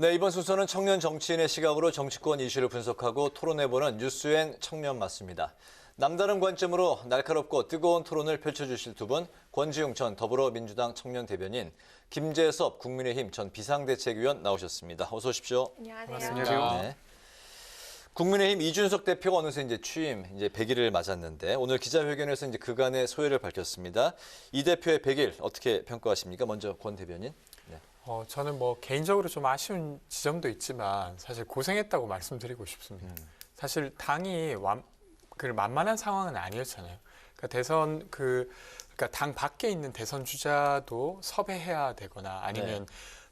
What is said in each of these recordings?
네, 이번 순서는 청년 정치인의 시각으로 정치권 이슈를 분석하고 토론해보는 뉴스엔 청년 맞습니다. 남다른 관점으로 날카롭고 뜨거운 토론을 펼쳐주실 두 분, 권지웅 전 더불어민주당 청년 대변인, 김재섭 국민의힘 전 비상대책위원 나오셨습니다. 어서 오십시오. 안녕하세요. 안녕하세요. 네. 국민의힘 이준석 대표가 어느새 취임 100일을 맞았는데 오늘 기자회견에서 그간의 소회를 밝혔습니다. 이 대표의 100일 어떻게 평가하십니까? 먼저 권 대변인. 네. 저는 개인적으로 좀 아쉬운 지점도 있지만 사실 고생했다고 말씀드리고 싶습니다. 사실 당이 만만한 상황은 아니었잖아요. 그러니까 그러니까 당 밖에 있는 대선 주자도 섭외해야 되거나 아니면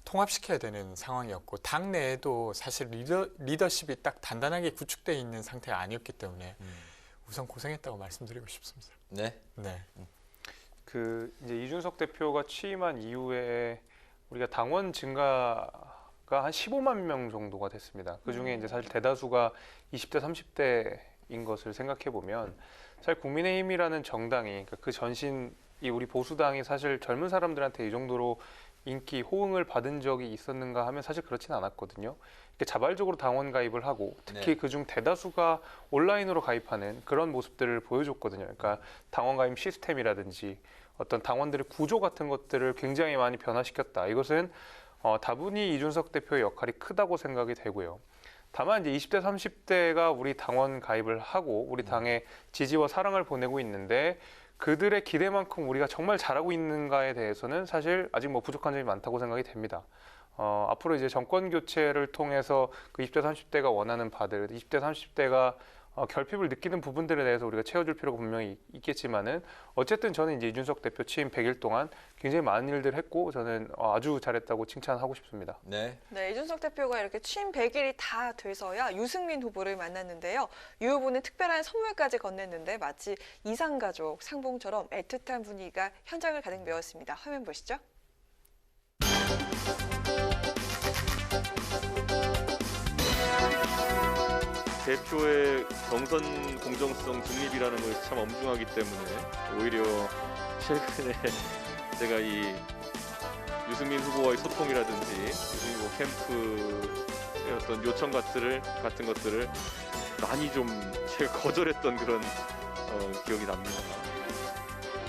통합시켜야 되는 상황이었고 당 내에도 사실 리더십이 딱 단단하게 구축되어 있는 상태가 아니었기 때문에 우선 고생했다고 말씀드리고 싶습니다. 네. 네. 이제 이준석 대표가 취임한 이후에 우리가 당원 증가가 한 15만 명 정도가 됐습니다. 그 중에 이제 사실 대다수가 20대, 30대인 것을 생각해 보면 사실 국민의힘이라는 정당이 그러니까 그 전신이 우리 보수당이 사실 젊은 사람들한테 이 정도로 인기, 호응을 받은 적이 있었는가 하면 사실 그렇진 않았거든요. 이렇게 자발적으로 당원 가입을 하고 특히 그중 대다수가 온라인으로 가입하는 그런 모습들을 보여줬거든요. 그러니까 당원 가입 시스템이라든지 어떤 당원들의 구조 같은 것들을 굉장히 많이 변화시켰다. 이것은 다분히 이준석 대표의 역할이 크다고 생각이 되고요. 다만 이제 20대, 30대가 우리 당원 가입을 하고 우리 당의 지지와 사랑을 보내고 있는데 그들의 기대만큼 우리가 정말 잘하고 있는가에 대해서는 사실 아직 부족한 점이 많다고 생각이 됩니다. 앞으로 이제 정권 교체를 통해서 그 20대, 30대가 원하는 바들, 20대, 30대가 결핍을 느끼는 부분들에 대해서 우리가 채워줄 필요가 분명히 있겠지만은 어쨌든 저는 이제 이준석 대표 취임 100일 동안 굉장히 많은 일들을 했고 저는 아주 잘했다고 칭찬하고 싶습니다. 네. 네, 이준석 대표가 이렇게 취임 100일이 다 돼서야 유승민 후보를 만났는데요. 유 후보는 특별한 선물까지 건넸는데 마치 이상가족 상봉처럼 애틋한 분위기가 현장을 가득 메웠습니다. 화면 보시죠. 대표의 경선 공정성 중립이라는 것이 참 엄중하기 때문에 오히려 최근에 제가 이 유승민 후보와의 소통이라든지 유승민 후보 캠프의 어떤 요청 같은 것들을 많이 좀 제가 거절했던 그런 기억이 납니다.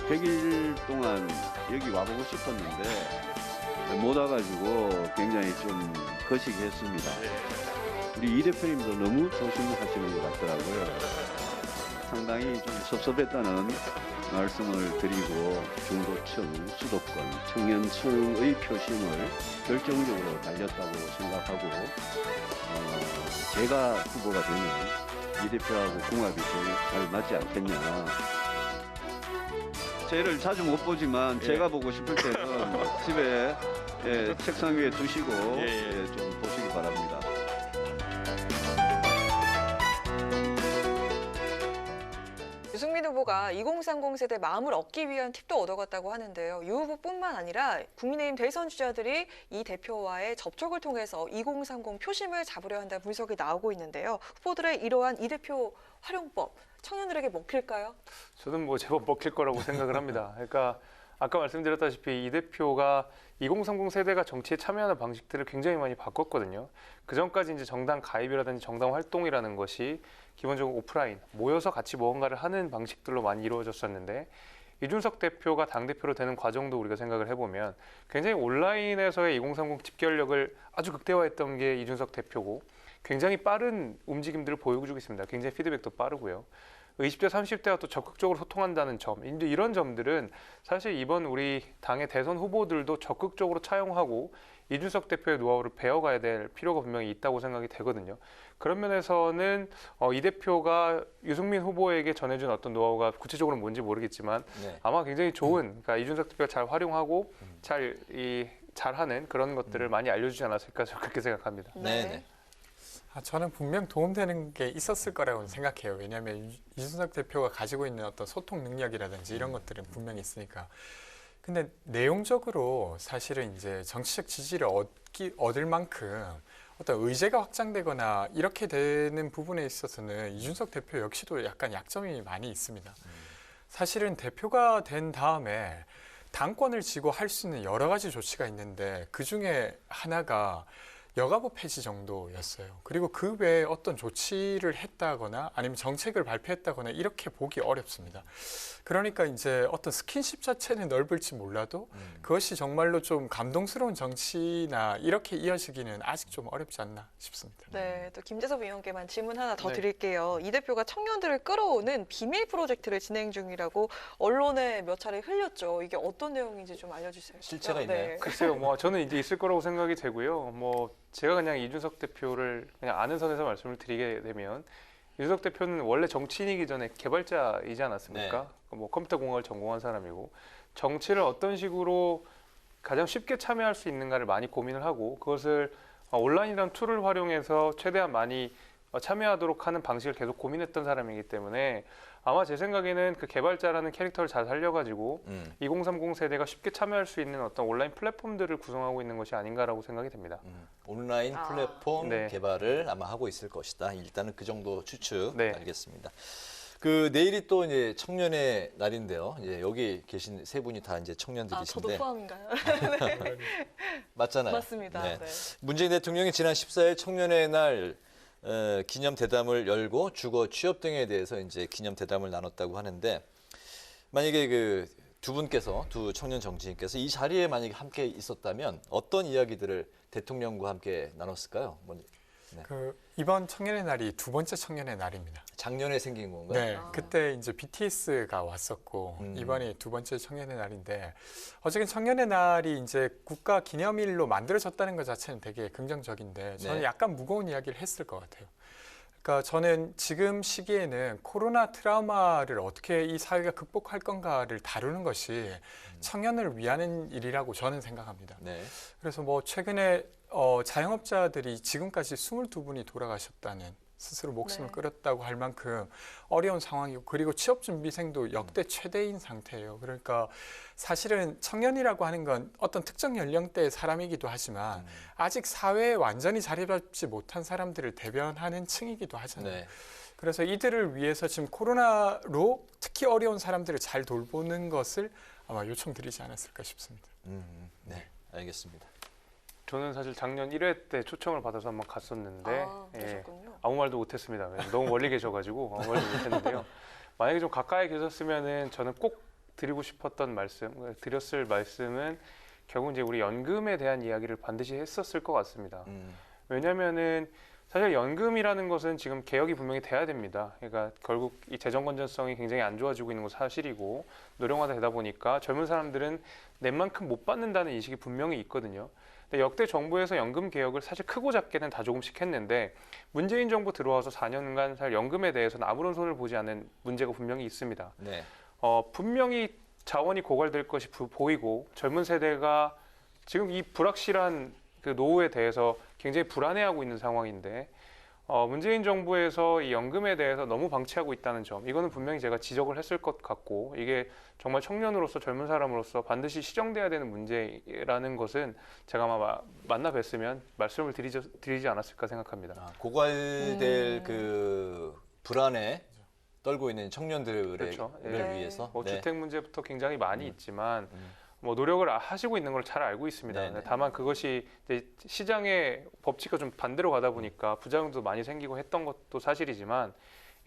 100일 동안 여기 와보고 싶었는데 못 와가지고 굉장히 좀 거시기했습니다. 우리 이 대표님도 너무 조심하시는 것 같더라고요. 상당히 좀 섭섭했다는 말씀을 드리고 중도층, 수도권, 청년층의 표심을 결정적으로 날렸다고 생각하고 제가 후보가 되면 이 대표하고 궁합이 제일 잘 맞지 않겠냐. 쟤를 자주 못 보지만 제가 보고 싶을 때는 집에 책상 위에 두시고 좀 보시기 바랍니다. 유승민 후보가 2030 세대 마음을 얻기 위한 팁도 얻어갔다고 하는데요. 유 후보뿐만 아니라 국민의힘 대선 주자들이 이 대표와의 접촉을 통해서 2030 표심을 잡으려 한다는 분석이 나오고 있는데요. 후보들의 이러한 이 대표 활용법, 청년들에게 먹힐까요? 저는 제법 먹힐 거라고 생각을 합니다. 그러니까 아까 말씀드렸다시피 이 대표가 2030 세대가 정치에 참여하는 방식들을 굉장히 많이 바꿨거든요. 그 전까지 이제 정당 가입이라든지 정당 활동이라는 것이 기본적으로 오프라인, 모여서 같이 무언가를 하는 방식들로 많이 이루어졌었는데 이준석 대표가 당대표로 되는 과정도 우리가 생각을 해보면 굉장히 온라인에서의 2030 집결력을 아주 극대화했던 게 이준석 대표고 굉장히 빠른 움직임들을 보여주고 있습니다. 굉장히 피드백도 빠르고요. 20대, 30대와 또 적극적으로 소통한다는 점, 이런 점들은 사실 이번 우리 당의 대선 후보들도 적극적으로 차용하고 이준석 대표의 노하우를 배워가야 될 필요가 분명히 있다고 생각이 되거든요. 그런 면에서는 이 대표가 유승민 후보에게 전해준 어떤 노하우가 구체적으로 뭔지 모르겠지만 아마 굉장히 좋은, 그러니까 이준석 대표가 잘 활용하고 잘하는 그런 것들을 많이 알려주지 않았을까 저는 그렇게 생각합니다. 네. 저는 분명 도움되는 게 있었을 거라고 생각해요. 왜냐하면 이준석 대표가 가지고 있는 어떤 소통 능력이라든지 이런 것들은 분명히 있으니까. 근데 내용적으로 사실은 이제 정치적 지지를 얻을 만큼 어떤 의제가 확장되거나 이렇게 되는 부분에 있어서는 이준석 대표 역시도 약간 약점이 많이 있습니다. 사실은 대표가 된 다음에 당권을 쥐고 할 수 있는 여러 가지 조치가 있는데 그중에 하나가 여가부 폐지 정도였어요. 그리고 그 외에 어떤 조치를 했다거나 아니면 정책을 발표했다거나 이렇게 보기 어렵습니다. 그러니까 이제 어떤 스킨십 자체는 넓을지 몰라도 그것이 정말로 좀 감동스러운 정치나 이렇게 이어지기는 아직 좀 어렵지 않나 싶습니다. 네, 또 김재섭 의원께만 질문 하나 더 네. 드릴게요. 이 대표가 청년들을 끌어오는 비밀 프로젝트를 진행 중이라고 언론에 몇 차례 흘렸죠. 이게 어떤 내용인지 좀 알려주세요. 실체가 네. 있나요? 글쎄요, 뭐 저는 이제 있을 거라고 생각이 되고요. 뭐 제가 그냥 이준석 대표를 그냥 아는 선에서 말씀을 드리게 되면 이준석 대표는 원래 정치인이기 전에 개발자이지 않았습니까? 뭐 컴퓨터 공학을 전공한 사람이고 정치를 어떤 식으로 가장 쉽게 참여할 수 있는가를 많이 고민을 하고 그것을 온라인이라는 툴을 활용해서 최대한 많이 참여하도록 하는 방식을 계속 고민했던 사람이기 때문에 아마 제 생각에는 그 개발자라는 캐릭터를 잘 살려가지고 2030 세대가 쉽게 참여할 수 있는 어떤 온라인 플랫폼들을 구성하고 있는 것이 아닌가라고 생각이 됩니다. 온라인 플랫폼 네. 개발을 아마 하고 있을 것이다. 일단은 그 정도 추측 네. 알겠습니다. 그 내일이 또 이제 청년의 날인데요. 이제 여기 계신 세 분이 다 이제 저도 청년들이신데 포함인가요? 맞잖아요. 맞습니다. 네. 네. 문재인 대통령이 지난 14일 청년의 날 기념 대담을 열고 주거 취업 등에 대해서 이제 기념 대담을 나눴다고 하는데 만약에 그 두 분께서 두 청년 정치인께서 이 자리에 만약에 함께 있었다면 어떤 이야기들을 대통령과 함께 나눴을까요? 그 이번 청년의 날이 두 번째 청년의 날입니다. 작년에 생긴 건가요? 네, 그때 이제 BTS가 왔었고 이번이 두 번째 청년의 날인데 어쨌든 청년의 날이 이제 국가 기념일로 만들어졌다는 것 자체는 되게 긍정적인데 저는 네. 약간 무거운 이야기를 했을 것 같아요. 그러니까 저는 지금 시기에는 코로나 트라우마를 어떻게 이 사회가 극복할 건가를 다루는 것이 청년을 위한 일이라고 저는 생각합니다. 네. 그래서 뭐 최근에 자영업자들이 지금까지 22분이 돌아가셨다는 스스로 목숨을 네. 끊었다고 할 만큼 어려운 상황이고 그리고 취업준비생도 역대 최대인 상태예요. 그러니까 사실은 청년이라고 하는 건 어떤 특정 연령대의 사람이기도 하지만 아직 사회에 완전히 자리 잡지 못한 사람들을 대변하는 층이기도 하잖아요. 네. 그래서 이들을 위해서 지금 코로나로 특히 어려운 사람들을 잘 돌보는 것을 아마 요청드리지 않았을까 싶습니다. 네, 알겠습니다. 저는 사실 작년 1회 때 초청을 받아서 한번 갔었는데 그러셨군요. 아무 말도 못했습니다. 너무 멀리 계셔가지고 아무 말도 못했는데요. 만약에 좀 가까이 계셨으면은 저는 꼭 드리고 싶었던 말씀, 드렸을 말씀은 결국 이제 우리 연금에 대한 이야기를 반드시 했었을 것 같습니다. 왜냐하면은 사실 연금이라는 것은 지금 개혁이 분명히 돼야 됩니다. 그러니까 결국 이 재정 건전성이 굉장히 안 좋아지고 있는 건 사실이고 노령화가 되다 보니까 젊은 사람들은 낸 만큼 못 받는다는 인식이 분명히 있거든요. 근데 역대 정부에서 연금 개혁을 사실 크고 작게는 다 조금씩 했는데 문재인 정부 들어와서 4년간 사실 연금에 대해서는 아무런 손을 보지 않은 문제가 분명히 있습니다. 네. 분명히 자원이 고갈될 것이 보이고 젊은 세대가 지금 이 불확실한 그 노후에 대해서 굉장히 불안해하고 있는 상황인데 문재인 정부에서 이 연금에 대해서 너무 방치하고 있다는 점, 이거는 분명히 제가 지적을 했을 것 같고 이게 정말 청년으로서 젊은 사람으로서 반드시 시정돼야 되는 문제라는 것은 제가 아마 만나 뵀으면 말씀을 드리지 않았을까 생각합니다. 고갈될 그 불안에 떨고 있는 청년들을 그렇죠. 예. 위해서 뭐 네. 주택 문제부터 굉장히 많이 있지만 뭐 노력을 하시고 있는 걸 잘 알고 있습니다. 네네. 다만 그것이 이제 시장의 법칙과 좀 반대로 가다 보니까 부작용도 많이 생기고 했던 것도 사실이지만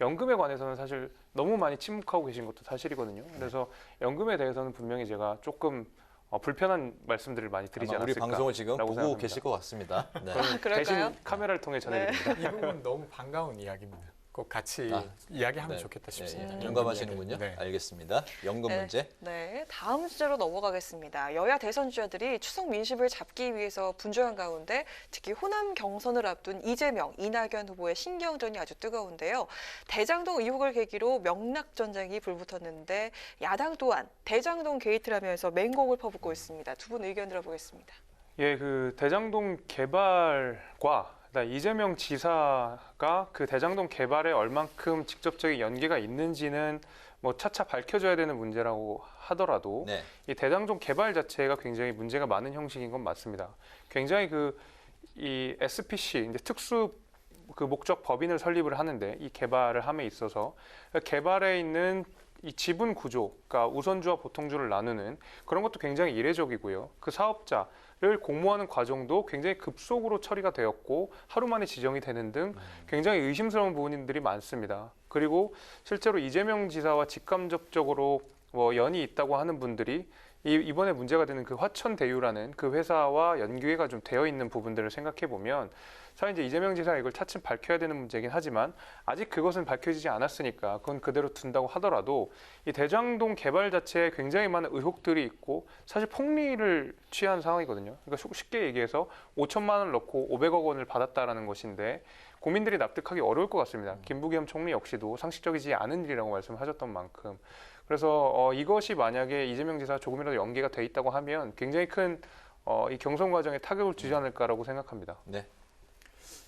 연금에 관해서는 사실 너무 많이 침묵하고 계신 것도 사실이거든요. 그래서 연금에 대해서는 분명히 제가 조금 불편한 말씀들을 많이 드리지 아마 우리 않았을까. 방송을 지금 보고 생각합니다. 계실 것 같습니다. 네. 저는 그럴까요? 대신 카메라를 통해 전해드립니다. 이 부분 너무 반가운 이야기입니다. 꼭 같이 이야기하면 네. 좋겠다 네, 싶습니다. 네. 공감하시는군요. 네. 알겠습니다. 연금 문제. 네, 다음 주제로 넘어가겠습니다. 여야 대선 주자들이 추석 민심을 잡기 위해서 분주한 가운데 특히 호남 경선을 앞둔 이재명, 이낙연 후보의 신경전이 아주 뜨거운데요. 대장동 의혹을 계기로 명락 전쟁이 불붙었는데 야당 또한 대장동 게이트라면서 맹공을 퍼붓고 있습니다. 두 분 의견 들어보겠습니다. 예, 그 대장동 개발과 이재명 지사가 그 대장동 개발에 얼만큼 직접적인 연계가 있는지는 뭐 차차 밝혀져야 되는 문제라고 하더라도 네. 이 대장동 개발 자체가 굉장히 문제가 많은 형식인 건 맞습니다. 굉장히 이 SPC 이제 특수 그 목적 법인을 설립을 하는데 이 개발을 함에 있어서 개발에 있는 이 지분 구조, 그러니까 우선주와 보통주를 나누는 그런 것도 굉장히 이례적이고요. 그 사업자를 공모하는 과정도 굉장히 급속으로 처리가 되었고 하루 만에 지정이 되는 등 굉장히 의심스러운 부분들이 많습니다. 그리고 실제로 이재명 지사와 직간접적으로 연이 있다고 하는 분들이 이번에 문제가 되는 그 화천대유라는 그 회사와 연계가 좀 되어 있는 부분들을 생각해 보면 사실 이제 이재명 지사가 이걸 차츰 밝혀야 되는 문제이긴 하지만 아직 그것은 밝혀지지 않았으니까 그건 그대로 둔다고 하더라도 이 대장동 개발 자체에 굉장히 많은 의혹들이 있고 사실 폭리를 취한 상황이거든요. 그러니까 쉽게 얘기해서 5천만 원을 넣고 500억 원을 받았다라는 것인데 국민들이 납득하기 어려울 것 같습니다. 김부겸 총리 역시도 상식적이지 않은 일이라고 말씀하셨던 만큼 그래서 이것이 만약에 이재명 지사 조금이라도 연계가 돼 있다고 하면 굉장히 큰 이 경선 과정에 타격을 주지 않을까라고 생각합니다. 네.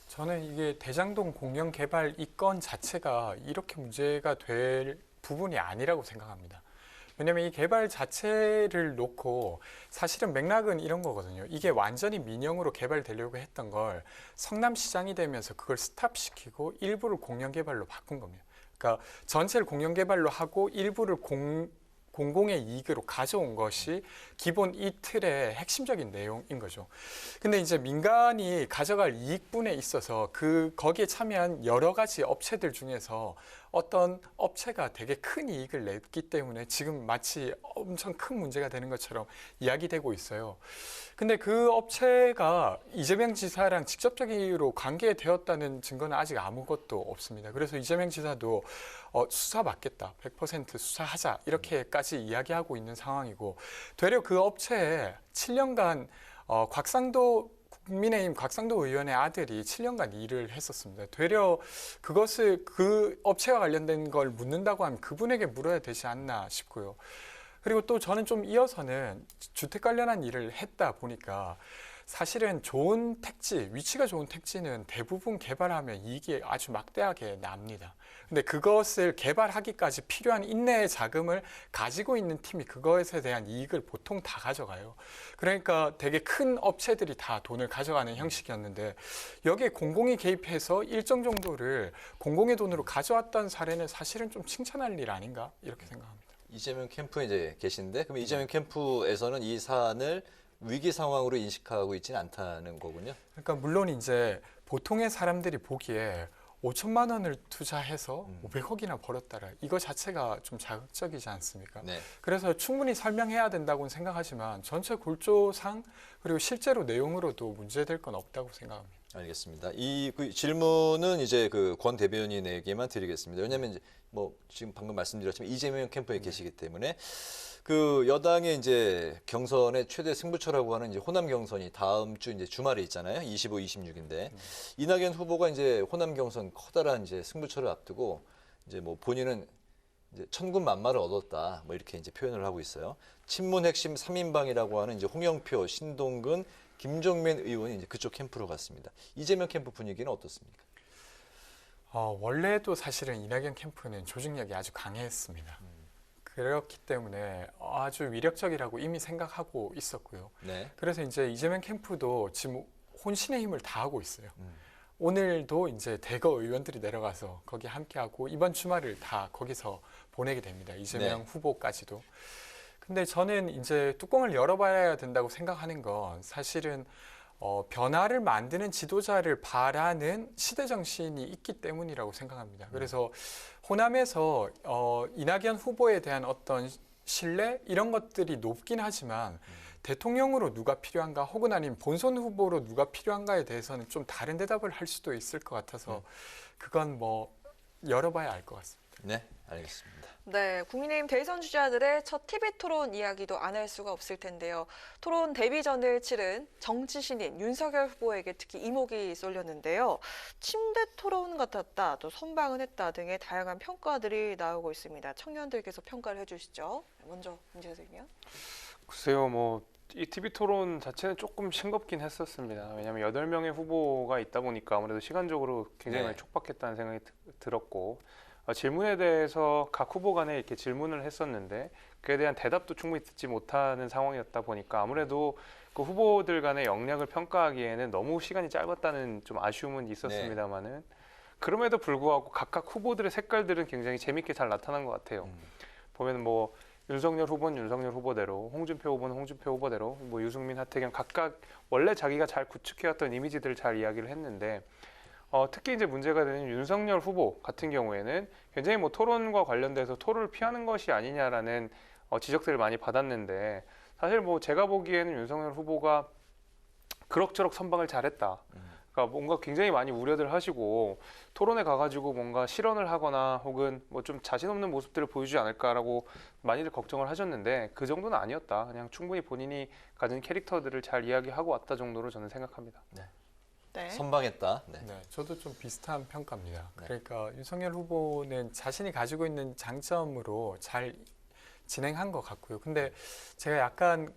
저는 이게 대장동 공영 개발 이 건 자체가 이렇게 문제가 될 부분이 아니라고 생각합니다. 왜냐하면 이 개발 자체를 놓고 사실은 맥락은 이런 거거든요. 이게 완전히 민영으로 개발되려고 했던 걸 성남시장이 되면서 그걸 스탑시키고 일부를 공영 개발로 바꾼 겁니다. 그러니까 전체를 공영 개발로 하고 일부를 공공의 이익으로 가져온 것이 기본 이 틀의 핵심적인 내용인 거죠. 근데 이제 민간이 가져갈 이익분에 있어서 거기에 참여한 여러 가지 업체들 중에서 어떤 업체가 되게 큰 이익을 냈기 때문에 지금 마치 엄청 큰 문제가 되는 것처럼 이야기되고 있어요. 근데 그 업체가 이재명 지사랑 직접적으로 관계되었다는 증거는 아직 아무것도 없습니다. 그래서 이재명 지사도 수사받겠다, 100% 수사하자 이렇게까지 이야기하고 있는 상황이고 되려 그 업체에 7년간 국민의힘 곽상도 의원의 아들이 7년간 일을 했었습니다. 되려 그것을 그 업체와 관련된 걸 묻는다고 하면 그분에게 물어야 되지 않나 싶고요. 그리고 또 저는 좀 이어서는 주택 관련한 일을 했다 보니까 사실은 좋은 택지, 위치가 좋은 택지는 대부분 개발하면 이익이 아주 막대하게 납니다. 근데 그것을 개발하기까지 필요한 인내의 자금을 가지고 있는 팀이 그것에 대한 이익을 보통 다 가져가요. 그러니까 되게 큰 업체들이 다 돈을 가져가는 형식이었는데 여기에 공공이 개입해서 일정 정도를 공공의 돈으로 가져왔다는 사례는 사실은 좀 칭찬할 일 아닌가 이렇게 생각합니다. 이재명 캠프에 이제 계신데 그럼 이재명 캠프에서는 이 사안을 위기 상황으로 인식하고 있지는 않다는 거군요. 그러니까 물론 이제 보통의 사람들이 보기에 5천만 원을 투자해서 500억이나 벌었다라 이거 자체가 좀 자극적이지 않습니까? 네. 그래서 충분히 설명해야 된다고는 생각하지만 전체 골조상 그리고 실제로 내용으로도 문제될 건 없다고 생각합니다. 알겠습니다. 그 질문은 이제 그 권 대변인에게만 드리겠습니다. 왜냐하면 이제 지금 방금 말씀드렸지만 이재명 캠프에 계시기 때문에 그 여당의 이제 경선의 최대 승부처라고 하는 이제 호남 경선이 다음 주 이제 주말에 있잖아요. 25, 26인데 이낙연 후보가 이제 호남 경선 커다란 이제 승부처를 앞두고 이제 본인은 이제 천군만마를 얻었다 이렇게 이제 표현을 하고 있어요. 친문 핵심 3인방이라고 하는 이제 홍영표, 신동근, 김종민 의원이 이제 그쪽 캠프로 갔습니다. 이재명 캠프 분위기는 어떻습니까? 원래도 사실은 이낙연 캠프는 조직력이 아주 강했습니다. 그렇기 때문에 아주 위력적이라고 이미 생각하고 있었고요. 네. 그래서 이제 이재명 캠프도 지금 혼신의 힘을 다하고 있어요. 오늘도 이제 대거 의원들이 내려가서 거기 함께하고 이번 주말을 다 거기서 보내게 됩니다. 이재명 후보까지도. 근데 저는 이제 뚜껑을 열어봐야 된다고 생각하는 건 사실은 변화를 만드는 지도자를 바라는 시대 정신이 있기 때문이라고 생각합니다. 그래서 호남에서 이낙연 후보에 대한 어떤 신뢰 이런 것들이 높긴 하지만 대통령으로 누가 필요한가 혹은 아니면 본선 후보로 누가 필요한가에 대해서는 좀 다른 대답을 할 수도 있을 것 같아서 그건 열어봐야 알 것 같습니다. 네, 알겠습니다. 네, 국민의힘 대선 주자들의 첫 TV 토론 이야기도 안 할 수가 없을 텐데요. 토론 데뷔전을 치른 정치 신인 윤석열 후보에게 특히 이목이 쏠렸는데요. 침대 토론 같았다, 또 선방을 했다 등의 다양한 평가들이 나오고 있습니다. 청년들께서 평가를 해주시죠. 먼저 문제 선생님요. 글쎄요, 이 TV 토론 자체는 조금 싱겁긴 했었습니다. 왜냐하면 8명의 후보가 있다 보니까 아무래도 시간적으로 굉장히 많이 촉박했다는 생각이 들었고 질문에 대해서 각 후보 간에 이렇게 질문을 했었는데 그에 대한 대답도 충분히 듣지 못하는 상황이었다 보니까 아무래도 그 후보들 간의 역량을 평가하기에는 너무 시간이 짧았다는 좀 아쉬움은 있었습니다만은 그럼에도 불구하고 각각 후보들의 색깔들은 굉장히 재밌게 잘 나타난 것 같아요. 보면 뭐 윤석열 후보는 윤석열 후보대로, 홍준표 후보는 홍준표 후보대로, 뭐 유승민, 하태경 각각 원래 자기가 잘 구축해왔던 이미지들을 잘 이야기를 했는데 특히 이제 문제가 되는 윤석열 후보 같은 경우에는 굉장히 뭐 토론과 관련돼서 토론을 피하는 것이 아니냐라는 지적들을 많이 받았는데 사실 뭐 제가 보기에는 윤석열 후보가 그럭저럭 선방을 잘했다. 그러니까 뭔가 굉장히 많이 우려들 하시고 토론에 가가지고 뭔가 실언을 하거나 혹은 뭐 좀 자신 없는 모습들을 보여주지 않을까라고 많이들 걱정을 하셨는데 그 정도는 아니었다. 그냥 충분히 본인이 가진 캐릭터들을 잘 이야기하고 왔다 정도로 저는 생각합니다. 네. 선방했다. 네. 네, 저도 좀 비슷한 평가입니다. 네. 그러니까 윤석열 후보는 자신이 가지고 있는 장점으로 잘 진행한 것 같고요. 근데 제가 약간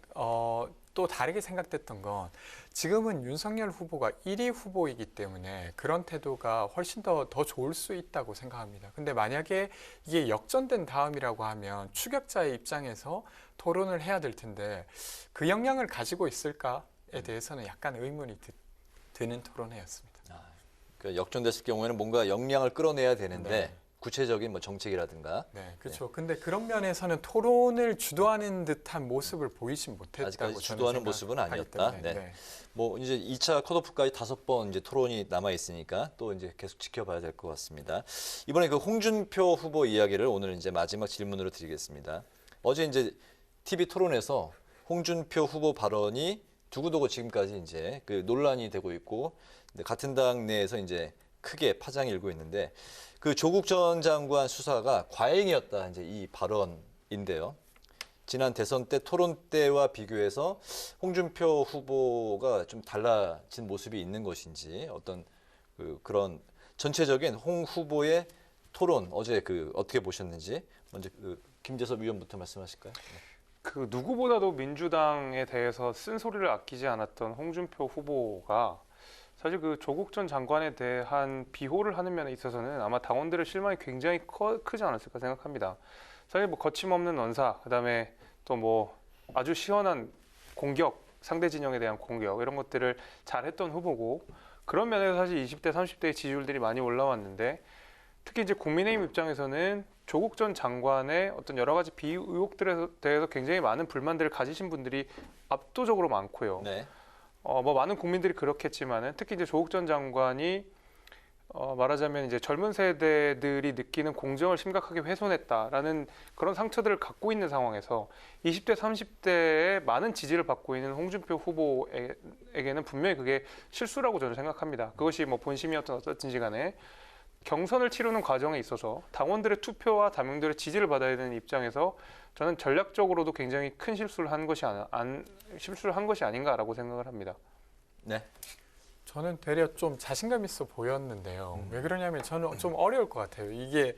또 다르게 생각됐던 건 지금은 윤석열 후보가 1위 후보이기 때문에 그런 태도가 훨씬 더 좋을 수 있다고 생각합니다. 근데 만약에 이게 역전된 다음이라고 하면 추격자의 입장에서 토론을 해야 될 텐데 그 역량을 가지고 있을까에 대해서는 약간 의문이 드는 토론회였습니다. 그 역전됐을 경우에는 뭔가 역량을 끌어내야 되는데 네. 구체적인 뭐 정책이라든가 네, 그렇죠. 근데 그런 면에서는 토론을 주도하는 듯한 모습을 보이진 못했다고 아직까지 저는 주도하는 모습은 생각하기 아니었다. 때문에, 네. 뭐 이제 2차 컷오프까지 5번 이제 토론이 남아 있으니까 또 이제 계속 지켜봐야 될 것 같습니다. 이번에 그 홍준표 후보 이야기를 오늘 이제 마지막 질문으로 드리겠습니다. 어제 이제 TV 토론에서 홍준표 후보 발언이 두고두고 지금까지 이제 그 논란이 되고 있고 같은 당 내에서 이제 크게 파장이 일고 있는데 그 조국 전 장관 수사가 과잉이었다 이제 이 발언인데요. 지난 대선 때 토론 때와 비교해서 홍준표 후보가 좀 달라진 모습이 있는 것인지 어떤 그런 전체적인 홍 후보의 토론 어제 어떻게 보셨는지 먼저 김재섭 위원부터 말씀하실까요? 네. 그 누구보다도 민주당에 대해서 쓴소리를 아끼지 않았던 홍준표 후보가 사실 그 조국 전 장관에 대한 비호를 하는 면에 있어서는 아마 당원들의 실망이 굉장히 크지 않았을까 생각합니다. 사실 뭐 거침없는 언사, 그다음에 또 뭐 아주 시원한 공격, 상대 진영에 대한 공격 이런 것들을 잘했던 후보고 그런 면에서 사실 20대, 30대의 지지율들이 많이 올라왔는데 특히 이제 국민의힘 입장에서는 조국 전 장관의 어떤 여러 가지 비의혹들에 대해서 굉장히 많은 불만들을 가지신 분들이 압도적으로 많고요. 네. 뭐 많은 국민들이 그렇겠지만은 특히 이제 조국 전 장관이 말하자면 이제 젊은 세대들이 느끼는 공정을 심각하게 훼손했다라는 그런 상처들을 갖고 있는 상황에서 20대, 30대의 많은 지지를 받고 있는 홍준표 후보에게는 분명히 그게 실수라고 저는 생각합니다. 그것이 뭐 본심이었던 어떻든지 간에 경선을 치르는 과정에 있어서 당원들의 투표와 당원들의 지지를 받아야 되는 입장에서 저는 전략적으로도 굉장히 큰 실수를 한 것이 아닌가라고 생각을 합니다. 네. 저는 되려 좀 자신감 있어 보였는데요. 왜 그러냐면 저는 좀 어려울 것 같아요. 이게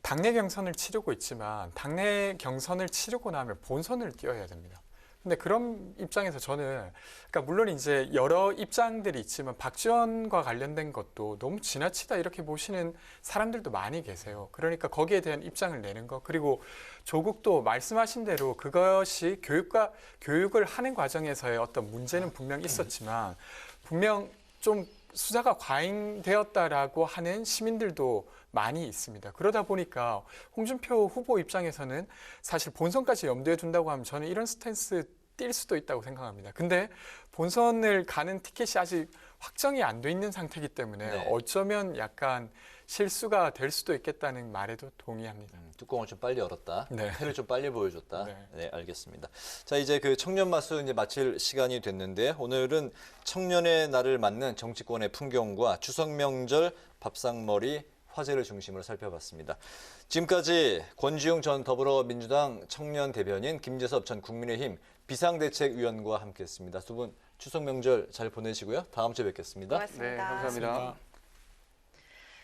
당내 경선을 치르고 있지만 당내 경선을 치르고 나면 본선을 뛰어야 됩니다. 근데 그런 입장에서 저는 그러니까 물론 이제 여러 입장들이 있지만 박지원과 관련된 것도 너무 지나치다 이렇게 보시는 사람들도 많이 계세요. 그러니까 거기에 대한 입장을 내는 것 그리고 조국도 말씀하신 대로 그것이 교육을 하는 과정에서의 어떤 문제는 분명 있었지만 분명 좀 수사가 과잉되었다라고 하는 시민들도 많이 있습니다. 그러다 보니까 홍준표 후보 입장에서는 사실 본선까지 염두에 둔다고 하면 저는 이런 스탠스 뛸 수도 있다고 생각합니다. 근데 본선을 가는 티켓이 아직 확정이 안 돼 있는 상태이기 때문에 네. 어쩌면 약간 실수가 될 수도 있겠다는 말에도 동의합니다. 뚜껑을 좀 빨리 열었다. 네. 해를 좀 빨리 보여줬다. 네. 네, 알겠습니다. 자, 이제 그 청년 마수 이제 마칠 시간이 됐는데 오늘은 청년의 날을 맞는 정치권의 풍경과 추석 명절 밥상머리 화제를 중심으로 살펴봤습니다. 지금까지 권지웅 전 더불어민주당 청년 대변인, 김재섭 전 국민의힘 비상대책위원과 함께했습니다. 두 분 추석 명절 잘 보내시고요. 다음 주에 뵙겠습니다. 고맙습니다. 네, 감사합니다.